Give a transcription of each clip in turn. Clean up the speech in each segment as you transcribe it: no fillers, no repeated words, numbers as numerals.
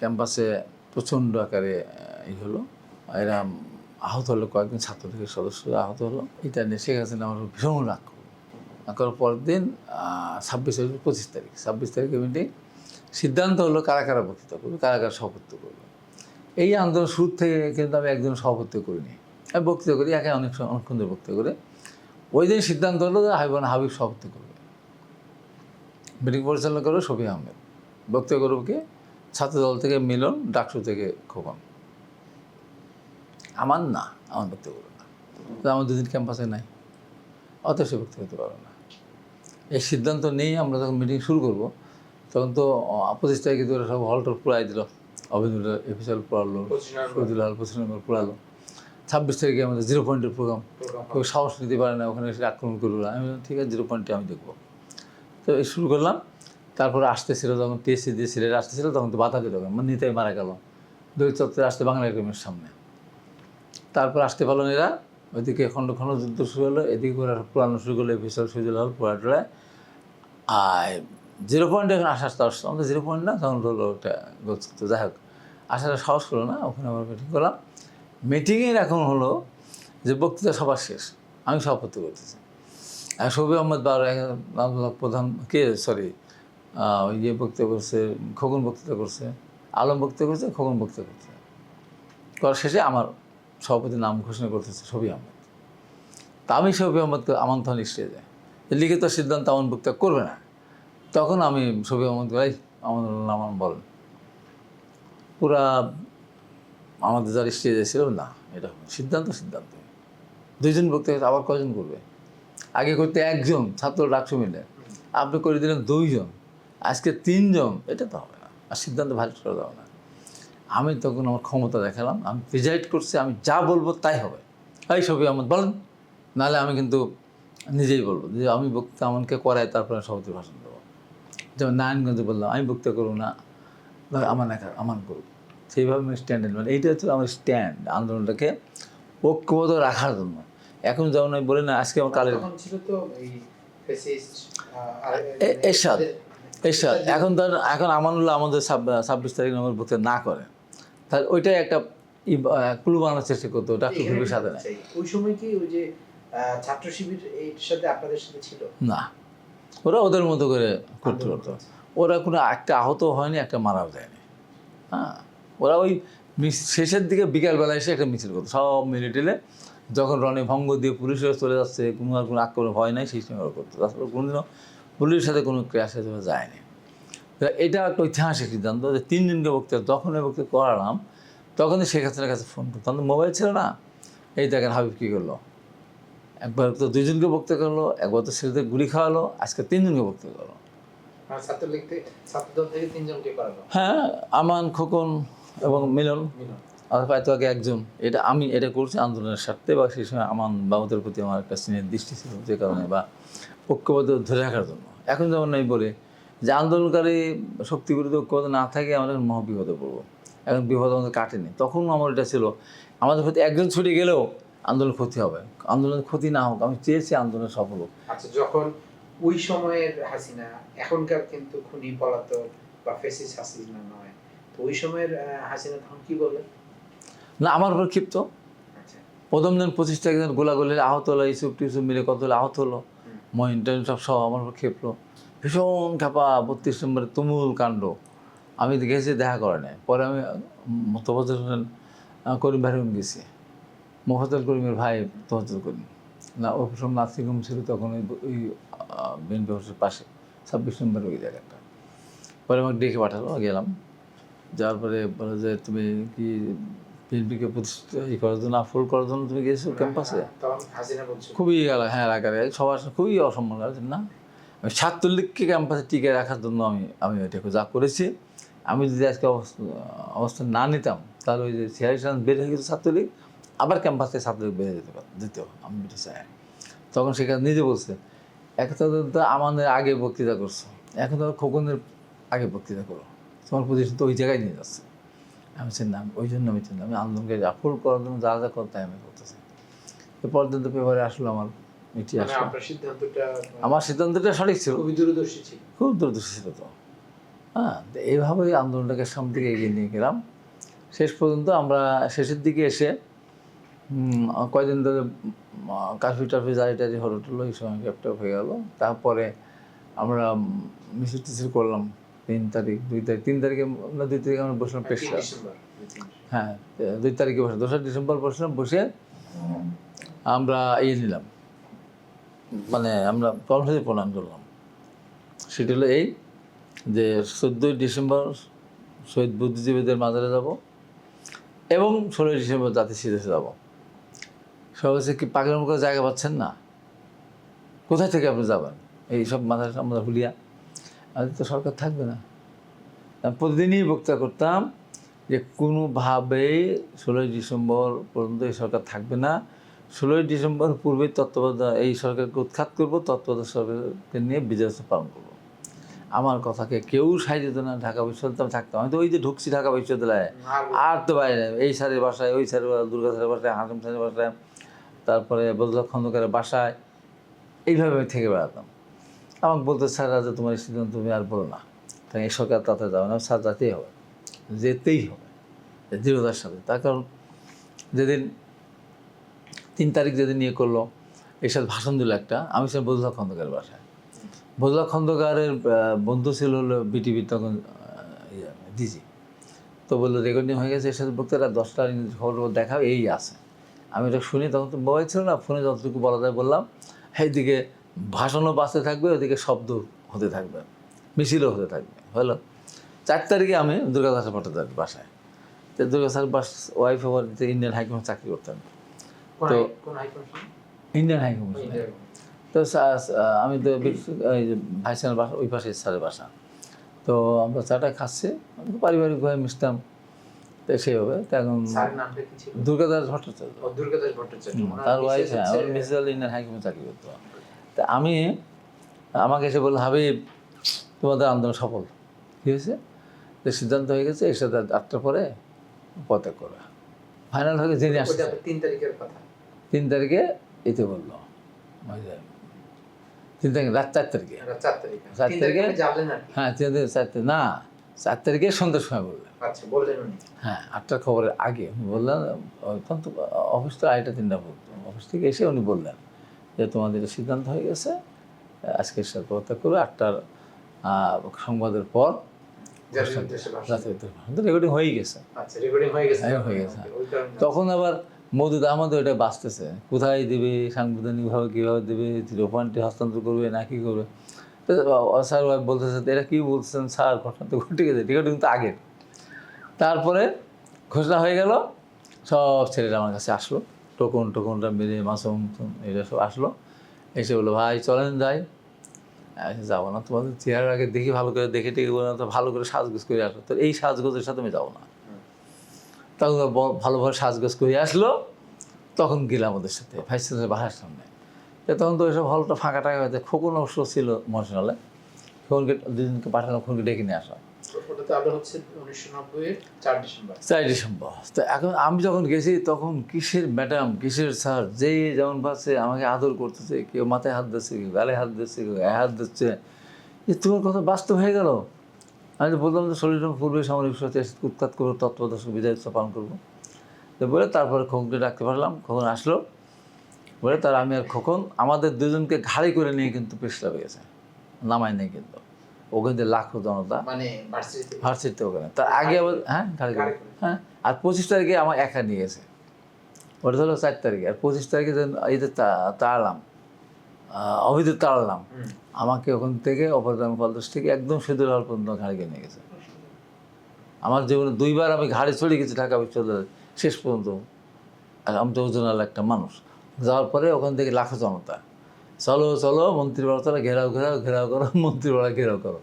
ক্যাম্পাসে প্রচণ্ড আকারে হলো, এরা আহত হলো, কয়েকজন ছাত্রলীগের সদস্যরা আহত হলো। এটা নিয়ে শেখ হাসিনা আমার ভীষণ রাগ করলো। করার পরের দিন 26 তারিখে মিটিং, সিদ্ধান্ত হলো কারা কারা বক্তৃতা করবে, কারা কারা সভাপতিত্ব করবে। এই আন্দোলন শুরু থেকে কিন্তু আমি একজন সভাপতিত্ব করিনি, আমি বক্তৃতা করি, একে অনেকক্ষণ ধরে বক্তৃতা করে। ওই দিন সিদ্ধান্ত হলো যে হাবিব সভাপতিত্ব করবে, মিটিং পরিচালনা করবে শফি আহমেদ, বক্তৃতা করবে কে, ছাত্রদল থেকে মিলন, ডাকসু থেকে খোকন। আমার বক্তব্য করবে না, আমার দুদিন ক্যাম্পাসে নাই, অত সে বক্তব্য করতে পারবে না। এই সিদ্ধান্ত নিয়েই আমরা যখন মিটিং শুরু করব, তখন তো 25 তারিখে তো সব হলটল পুরাই দিল, অভিনয় এফিসিয়াল পড়ালো, শহীদুল হল 25 নম্বর পুরালো। 26 তারিখে আমাদের 0 পয়েন্টের প্রোগ্রাম, কেউ সাহস নিতে পারে না, ওখানে এসে আক্রমণ করলো না। আমি ঠিক আছে, 0 পয়েন্টে আমি দেখবো। তো এই শুরু করলাম। তারপরে আসতেছিল, যখন টিএসসি দিয়ে সিলেট আসতেছিল, তখন তো বাধা দিল, মানে নিতাই মারা গেল দই চত্বরে আসতে বাংলা একাডেমির সামনে। তারপর আসতে পারলো এরা, ওইদিকে খণ্ড যুদ্ধ শুরু হলো, এদিকে করে পুরানো শুরু করলো এফিসিয়াল শহীদুল হল পুরাটোলায়। আর 0 পয়েন্টে এখন আসতে আমাদের 0 পয়েন্ট না, তখন হলো ওটা গোলচত্ব। যাই হোক, আসাটা সাহস করলো না, ওখানে আবার মিটিং করলাম। মিটিংয়ের এখন হলো যে বক্তৃতা সবার শেষ, আমি সভাপতি করতেছি। শফি আহমেদ প্রধান বক্তৃতা করছে, খোকন বক্তৃতা করছে, আলম বক্তৃতা করছে, খোকন বক্তৃতা করছে। করার শেষে আমার সভাপতির নাম ঘোষণা করতেছে শফি আহমেদ। তা আমি শফি আহমেদকে আমন্ত্রণ স্টেজে যায়, লিখিত সিদ্ধান্ত আমন বক্তৃতা করবে না। তখন আমি শফি আহমেদকে আমাদের নাম বলেন, পুরা আমাদের যারা স্টেজে ছিল না, এটা সিদ্ধান্ত 2জন বক্তৃতা, আবার কয়জন করবে? আগে করতে 1জন ছাত্র ডাকসু মিলে, আপনি করে দিলেন 2জন, আজকে 3জন, এটা তো হবে না, আর সিদ্ধান্ত ভালো করা যাবে না। আমি তখন আমার ক্ষমতা দেখালাম, আমি প্রিজাইড করছি, আমি যা বলবো তাই হবে। এই শফি আহমেদ বলেন, নাহলে আমি কিন্তু নিজেই বলবো যে আমি বক্তৃতা আমাকে করাই, তারপরে সভাপতির ভাষণ দেবো। যেমন নারায়ণগঞ্জে বললাম আমি বক্তৃতা করবো না, আমান করুক, সেইভাবে আমি স্ট্যান্ড নিলাম। এইটা হচ্ছে আমার স্ট্যান্ড, আন্দোলনটাকে ঐক্যবদ্ধ রাখার জন্য। এখন যেমন আমি বলি না, আজকে আমার কালের এরশাদ, এখন আমানুল্লাহ আমাদের 26 তারিখ নম্বর বক্তৃতা না করে, তাহলে ওইটাই একটা ক্লু বানানোর চেষ্টা করতো, ওটা খুবই সাথে নেয়। ওই সময় কি ওই যে ছাত্র শিবির এর সাথে আপনাদের সাথে ছিল না, ওরা ওদের মতো করে করতে পারতো। ওরা কোনো একটা আহত হয়নি, একটা মারাও যায়নি। হ্যাঁ, ওরা ওই শেষের দিকে বিকালবেলা এসে একটা মিছিল করতো সব মিলিটারিলে, যখন রণে ভঙ্গ দিয়ে পুলিশের চলে যাচ্ছে, কোনো আক্রমণ ভয় নাই, সেই সময় ওরা করতো। তারপরে কোনোদিনও পুলিশের সাথে কোনো ক্র্যাশে যায়নি। এটা একটা ঐতিহাসিক সিদ্ধান্ত যে 3জনকে বক্তৃতা, যখন বক্তৃতা করালাম তখনই শেখ হাসিনার কাছে ফোন করতো, তখন মোবাইল ছিল না। এই দেখেন হাবিব কী করলো, একবার তো 2জনকে বক্তৃতা করলো, একবার তো ছেলেদের গুলি খাওয়ালো, আজকে 3জনকে বক্তৃতা করলো। ছাত্রদল থেকে 3জনকে করালো। হ্যাঁ, আমান, খোকন এবং মিলন, আর হয়তো আগে 1জন। আমি এটা করছি আন্দোলনের স্বার্থে, বা সেই সময় আমান বাবুদের প্রতি আমার একটা স্নেহের দৃষ্টি ছিল, যে কারণে, বা ঐক্যবদ্ধ ধরে রাখার জন্য। এখন যেমন আমি বলি যে আন্দোলনকারী শক্তি বিরুদ্ধে ঐক্যবদ্ধ না থাকে আমরা মহাবিপদে পড়বো। এখন বিপদ আমাদের কাটেনি, তখন আমার এটা ছিল, আমাদের প্রতি 1জন ছুটে গেলেও আন্দোলন ক্ষতি হবে, আন্দোলনের ক্ষতি না হোক, আমি চেয়েছি আন্দোলন সফল হোক। আচ্ছা, যখন ওই সময়ের হাসিনা, এখনকার কিন্তু খুনি পলাতক বা ফ্যাসিস্ট হাসিনা নয়, তো ওই সময়ের হাসিনা তখন কি বলে? না, আমার উপর ক্ষিপ্ত। আচ্ছা, প্রথম দিন 25 তারিখ গোলাগুলি আহত হলো, ইসুফ টিসুফ মিলে কত হলো আহত হলো, মহিন সব আমার উপর ক্ষেপলো, ভীষণ খাপা। 32 নম্বরে তুমুল কাণ্ড। আমি গেছি, দেখা করে নাই। পরে আমি তোফাজ্জল হোসেন করিম ভাইয়ের গেছি, মোফাজ্জল করিমের ভাই তোফাজ্জল করিম, না ওই সময় নার্সিংহোম ছিল তখন, ওই বিএনপি অফিসের পাশে 26 নম্বরের ওই জায়গাটা। পরে আমাকে ডেকে পাঠালো, গেলাম, যাওয়ার পরে বলে যে তুমি কি বিএনপিকে প্রতিষ্ঠিত করার জন্য, আফল করার জন্য তুমি গিয়েছো ক্যাম্পাসে? খুবই এলাকায় সবার খুবই অসম্মান করেছেন। না, আমি ছাত্রলীগকে ক্যাম্পাসে টিকে রাখার জন্য আমি এটাকে যা করেছি। আমি যদি আজকে অবস্থান না নিতাম, তাহলে ওই যে সিয়ারিশন বের হয়ে গেছে ছাত্রলীগ, আবার ক্যাম্পাসে ছাত্রলীগ বেড়ে যেত। আমি এটা চাই। তখন সেখানে নিজে বলছে, একটা তো আমাদের আগে বক্তৃতা করছো, এখন তো খোকনের আগে বক্তৃতা করো, তোমার পজিশন তো ওই জায়গায় নিয়ে যাচ্ছে। আমি চিনলাম, ওই জন্য আমি চিনলাম, আমি আন্দোলনকে আফল করার জন্য যা যা করতে আমি করতেছি। এরপর দিন তো পেপারে আসলো আমার এটি আসলো। আমার সিদ্ধান্তটা সঠিক ছিল, খুব দূরদর্শী ছিল তো। হ্যাঁ, তো এইভাবেই আন্দোলনটাকে সামনে দিকে এগিয়ে নিয়ে গেলাম। শেষ পর্যন্ত আমরা শেষের দিকে এসে কয়দিন ধরে কাফি টাফি জারি টারি হলো টলো এই সময় গ্যাপটপ হয়ে গেল। তারপরে আমরা মিছিল টিছিল করলাম 3 তারিখ 2 তারিখ 3 তারিখে না 2 তারিখে আমরা বসলাম পেশা। ডিসেম্বর হ্যাঁ, 2 তারিখে বসে 2রা ডিসেম্বর বসলাম। বসে আমরা নিলাম, মানে আমরা কর্মসূচি প্রণয়ন করলাম। সেটা হলো এই যে 14ই ডিসেম্বর শহীদ বুদ্ধিজীবীদের মাজারে যাব এবং 16ই ডিসেম্বর জাতির শিরোষে যাব। সব হচ্ছে কি পাগলাম করে জায়গা পাচ্ছেন না, কোথায় থেকে আপনি যাবেন এইসব মাথায় আমরা ভুলিয়া? আর তো সরকার থাকবে না। আমি প্রতিদিনই বক্তৃতা করতাম যে কোনোভাবেই 16ই ডিসেম্বর পর্যন্ত এই সরকার থাকবে না। 16ই ডিসেম্বর পূর্বে তত্ত্বাবধায়ক এই সরকারকে উৎখাত করবো, তত্ত্বাবধায়ক সরকারকে নিয়ে বিজয় উৎসব পালন করবো। আমার কথাকে কেউ সাই দিত না। ঢাকা বিশ্ববিদ্যালয়ে থাকতাম আমি, তো ওই যে ঢুকছি ঢাকা বিশ্ববিদ্যালয়ে, আর তো বাইরে এই স্যারের বাসায়, ওই স্যারের দুর্গা স্যারের বাসায়, হাকিম স্যারের বাসায়, তারপরে বজলুল খন্দকারের বাসায়, এইভাবে আমি থেকে বেড়াতাম। আমাকে বলতে, স্যার যে তোমার সিদ্ধান্ত তুমি আর বলো না, তাই এই সরকার তাতে যাবে না, স্যার যেতেই হবে, যেতেই হবে দৃঢ়তার সাথে। তার কারণ যেদিন 3 তারিখ যেদিন করলো, এর সাথে ভাষণ দিল একটা, আমি ছিলাম বজলুল খন্দকারের বাসায়। বজলুল খন্দকারের বন্ধু ছিল হলো বিটিভির তখন ডিজি। তো বললো রেকর্ডিং হয়ে গেছে, এর সাথে বক্তারা 10টা খবর দেখাও, এই আছে। আমি এটা শুনি, তখন তো মোবাইল ছিল না, ফোনে যতটুকু বলা যায় বললাম। এইদিকে ভাষণও বাঁচতে থাকবে, ওইদিকে শব্দ হতে থাকবে, মিছিলও হতে থাকবে। হলো 4 তারিখে আমি দুর্গাদাস ভট্টাচার্যের বাসায়। তো দুর্গাদাস ওয়াইফ আবার ইন্ডিয়ান হাইকমিশনে চাকরি করতেন। তো ইন্ডিয়ান হাইকমিশনে তো আমি তো এই যে ভাইস চ্যানেল বাসা, ওই পাশে স্যারের বাসা। তো আমরা চাটা খাচ্ছি, পারিবারিকভাবে মিশতাম। তো সেইভাবে তো এখন দুর্গাদাস ভট্টাচার্য, তার ওয়াইফ, হ্যাঁ, আমার মিসেস ইন্ডিয়ান হাইকমিশনে চাকরি করতো। তা আমাকে এসে বললো, হাবিব তোমাদের আন্দোলন সফল। কী হয়েছে? যে সিদ্ধান্ত হয়ে গেছে, এর সাথে 8টার পরে পদত্যাগ করবে। ফাইনাল হয়ে জেনে আসছে 3 তারিখের কথা। 3 তারিখে এতে বললো, 3 তারিখে রাত 4 তারিখে, 4 তারিখে হ্যাঁ 4 তারিখে না, 4 তারিখে সন্ধ্যার সময় বললেন। আচ্ছা, বললেন উনি? হ্যাঁ, 8টার খবরের আগে বললেন। তখন তো অফিস তো 2:30-3টা পর্যন্ত, অফিস থেকে এসে উনি বললেন যে তোমাদের সিদ্ধান্ত হয়ে গেছে, আজকের সাথে পদত্যাগ করবে। 8টার সংবাদের পর রেকর্ডিং হয়েই গেছে। তখন আবার মওদুদ আহমদ ওইটা বাঁচতেছে, কোথায় দেবে, সাংবিধানিকভাবে কীভাবে দেবে, 0.টি হস্তান্তর করবে না কি করবে। তো স্যার বলতেছে, এরা কী বলছেন স্যার, ঘটনা তো ঘটে গেছে, রেকর্ডিং তো আগের। তারপরে ঘোষণা হয়ে গেল, সব ছেলেরা আমার কাছে আসলো, টোকনটা মেরে মাসুম এরা সব আসলো। এসে বললো, ভাই চলেন যাই। যাবো না, তোমাদের চেয়ার আগে দেখি, ভালো করে দেখে টেকে বলে না, তো ভালো করে সাজগোজ করে আসলো। তো এই সাজগোজের সাথে আমি যাবো না। তখন ভালোভাবে সাজগোজ করে আসলো, তখন গেলাম ওদের সাথে ভাইস চ্যান্সেলর বাসার সামনে। তখন তো ওইসব হলটা ফাঁকা টাকা হয়েছে। খোকন অবশ্য ছিল মহাশনালে, খোকনকে 2 দিনকে পাঠানো, খোকনকে ডেকে নিয়ে আসা। 4 ডিসেম্বর। তো এখন আমি যখন গেছি, তখন কিসের ম্যাডাম, কিসের স্যার, যেই যেমন পাচ্ছে আমাকে আদর করতেছে, কেউ মাথায় হাত দিচ্ছে, কেউ গালে হাত দিচ্ছে, কেউ গায়ে হাত দিচ্ছে। যে তোমার কথা বাস্তব হয়ে গেল। আমি তো বললাম যে 16 ডিসেম্বর পূর্বে সামরিক সরকার উৎখাত করবো, তত্ত্বাবধায়ক বিজয় উৎসব পালন করবো। তো বলে তারপরে খোকনকে ডাকতে পারলাম, খোকন আসলো। বলে তার আমি আর খোকন আমাদের দুজনকে ঘাড়ি করে নিয়ে কিন্তু প্রেস ক্লাবে গেছে, নামাই নেই কিন্তু। ওখানে যে লাখো জনতা, মানে ভার্সিটিতে ওখানে। তার আগে আবার হ্যাঁ গাড়ি করে, হ্যাঁ। আর 25 তারিখে আমার একা নিয়ে গেছে, ওটা হলো 4 তারিখে। আর 25 তারিখে এতে তাড়ালাম, অভিযোগ তাড়ালাম, আমাকে ওখান থেকে অপরদান কলেজ থেকে একদম সিঁদুর হল পর্যন্ত ঘাড়িকে নিয়ে গেছে। আমার জীবনে 2বার আমি ঘাড়ি চড়ে গেছি ঢাকা বিশ্ববিদ্যালয়ের শেষ পর্যন্ত। আর আমি তো ওজনাল একটা মানুষ। যাওয়ার পরে ওখান থেকে লাখো জনতা, চলো চলো মন্ত্রীপাড়া, চলো ঘেরাও ঘেরাও ঘেরাও করো, মন্ত্রীপাড়া ঘেরাও করো।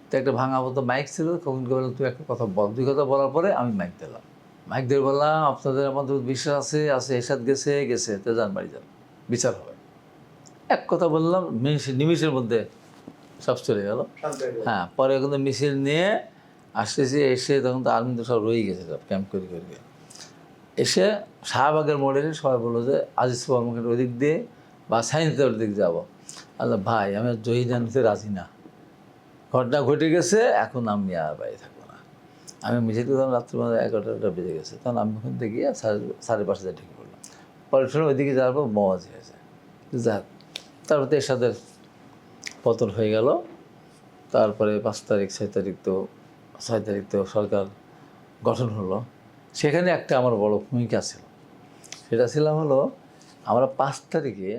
তো একটা ভাঙা মতো মাইক ছিল, খোকনকে বললাম তুই একটা কথা বল। 2 কথা বলার পরে আমি মাইক দিলাম, মাইক দিয়ে বললাম, আপনাদের আমাদের বিশ্বাস আছে, এরশাদ গেছে, তো যান বাড়ি যান, বিচার হবে। এক কথা বললাম, নিমিষের মধ্যে সব চলে গেল। হ্যাঁ, পরে কিন্তু মিছিল নিয়ে আসতেছি, এসে তখন তো আর্মি তো সব রয়ে গেছে, সব ক্যাম্প করে এসে শাহবাগের মোড়ে সবাই বললো যে আজিজ সুপার মার্কেট ওই দিক দিয়ে বা সায়েন্সের দিক যাবো। আল্লাহ ভাই, আমি জহিদান নিতে রাজি না, ঘটনা ঘটে গেছে, এখন আমি আর বাড়ি থাকবো না। আমি মিছিল তখন রাত্রিবেলা 11টা বেজে গেছে, তখন আমি ওখান থেকে গিয়ে 5:30 ঢেকে পড়লাম। পরের সময় ওইদিকে যাওয়ার পর বোমাবাজি হয়েছে। যাক, তারপর তো এরশাদের পতন হয়ে গেল। তারপরে 5 তারিখ 6 তারিখ তো সরকার গঠন হলো। সেখানে একটা আমার বড় ভূমিকা ছিল। সেটা ছিলাম হলো, আমরা 5 তারিখে